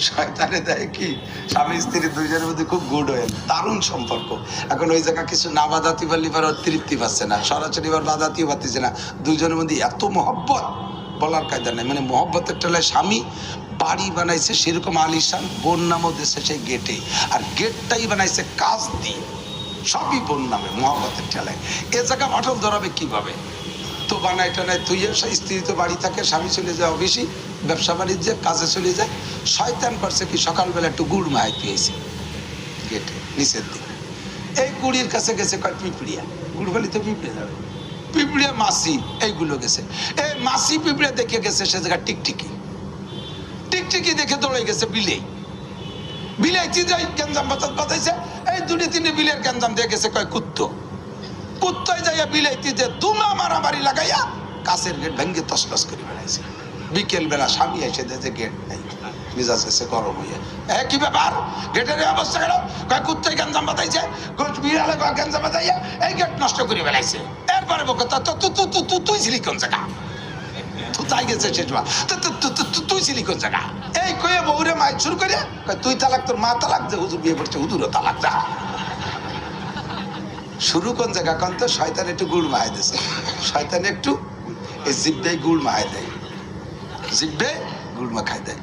শয়তানে দেয় কি, স্বামী স্ত্রী দুইজনের মধ্যে খুব গুড হয়ে দারুণ সম্পর্ক। এখন ওই জায়গা কিছু না বাধাতে পারলে এবার ওর তৃপ্তি পাচ্ছে না, সরাসরি এবার বাধাতেও পারতেছে না। দুইজনের মধ্যে এত মহব্বত বলার কায়দা নেই। মানে মহব্বতের টেলায় স্বামী বাড়ি বানাইছে সেরকম আলিশান, বোন নামও দিয়েছে সেই গেটে, আর গেটটাই বানাইছে কাজ দিয়ে, সবই বোন নামে মহব্বতের ঠেলায়। এ জায়গা অটল ধরাবে কিভাবে? তো বানাই টানায় তুই স্ত্রী তো বাড়ি থাকে, স্বামী চলে যায় অফিসে, ব্যবসা বাণিজ্যে কাজে চলে যায়। শয়তান করছে কি, সকালবেলা একটু গুড় মাহাই পেয়েছে গেটে নিচের দিকে। এই কুড়ির কাছে গেছে কয় পিঁপড়িয়া, গুড় বালি তো পিঁপড়ে যাবে, পিঁপড়িয়া মাসি এইগুলো গেছে। এই মাসি পিঁপড়ে দেখে গেছে সে জায়গা টিকটিকি, টিকটিকি দেখে দৌড়ে গেছে বিলেই। বিলাইতে যাই গ্যাঞ্জাম বাতাইছে, এই দুটি তিনটে বিলের গ্যাঞ্জাম দিয়ে গেছে কয় কুত্তো, কুত্তায় যাইয়া বিলাইতে যে দুমা মারামারি লাগাইয়া কাছের গেট ভেঙ্গে তসতস করে বেড়াইছে। বিকেল বেলা স্বামী এসে দেখে গেট নাই, মেজাজ এসে গরম হইয়া, কি ব্যাপার গেটের অবস্থা কেন? কয় কুত্তায় গ্যাঞ্জাম বাতাইছে, বিড়ালে গ্যাঞ্জাম বাতাইয়া এই গেট নষ্ট করে বেড়াইছে। এরপরে বকে তুই ছিলি কোন জায়গা, তাই গেছে শেষ, তুই ছিলি কোন জায়গা, এই কয়ে বউরে মাইক শুরু করে তুই তালাক, তোর মা তালাক, যে হুজুর বিয়ে করছে হুজুরও তালাক, যা। শুরু কোন জায়গা কোন? তো শয়তান একটু গুড় মাহাই দিয়েছে, শয়তান একটু এই জিব্বে গুড় মাহাই দেয়, জিব্বে গুড় মাখাই দেয়।